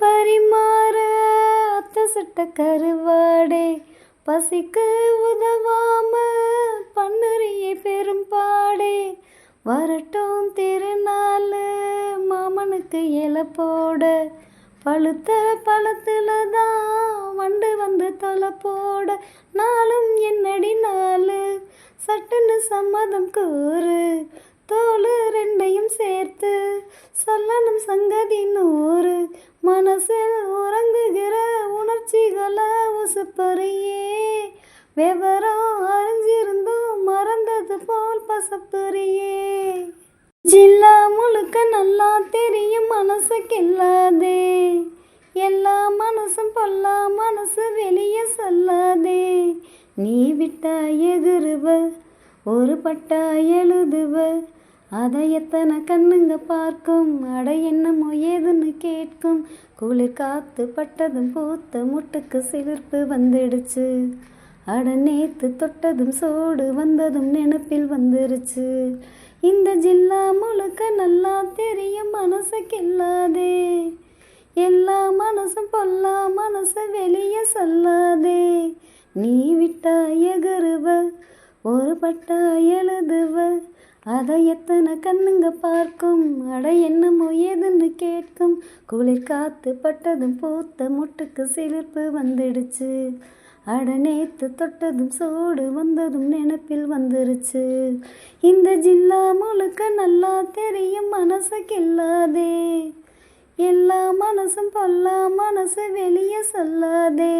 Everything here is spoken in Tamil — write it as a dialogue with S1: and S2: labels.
S1: பரிமாற அத்த சுட்ட கருவாடே, பசிக்கு உதவாம பண்ணுறியே பெரும்பாடே. வரட்டும் திருநாள் மாமனுக்கு இலை போட, பழுத்த பழத்துல தான் வண்டு வந்து தொலை போட. நாளும் என்னடி நாளு சட்டுன்னு சம்மதம் கூறு, தோளு ரெண்டையும் சேர்த்து சொல்லணும் சங்கதி நூறு. மனசில் உறங்குகிற உணர்ச்சிகளை உசுப்பறியே, விவரம் அறிஞ்சிருந்தும் மறந்தது போல் பசப்பறியே. ஜில்லா முழுக்க நல்லா தெரியும் மனசுக்கில்லாதே, எல்லா மனசும் பொல்லா மனசு வெளியே சொல்லாதே. நீ விட்டா எகுருவ ஒரு பட்டா எழுதுவ, அதை எத்தனை கண்ணுங்க பார்க்கும், அட என்னமோ ஏதுன்னு கேட்கும். குளிர் காத்து பட்டதும் பூத்த முட்டுக்கு சிலிர்ப்பு வந்துடுச்சு, அட நேத்து தொட்டதும் சோடு வந்ததும் நினைப்பில் வந்துருச்சு. இந்த ஜில்லா முழுக்க நல்லா தெரியும் மனசுக்கில்லாதே, எல்லா மனசும் பொல்லா மனசு வெளியே சொல்லாதே. நீ விட்டா எகுருவ ஒரு பட்டா எழுதுவ, அதை எத்தனை கண்ணுங்க பார்க்கும், அட என்னமோ ஏதுன்னு கேட்கும். குளிர் காத்து பட்டதும் பூத்த முட்டுக்கு சிலிர்ப்பு வந்துடுச்சு, அட நேத்து தொட்டதும் சூடு வந்ததும் நினைப்பில் வந்துருச்சு. இந்த ஜில்லா முழுக்க நல்லா தெரியும் மனசுக்கில்லாதே, எல்லா மனசும் பொல்லா மனசு வெளியே சொல்லாதே.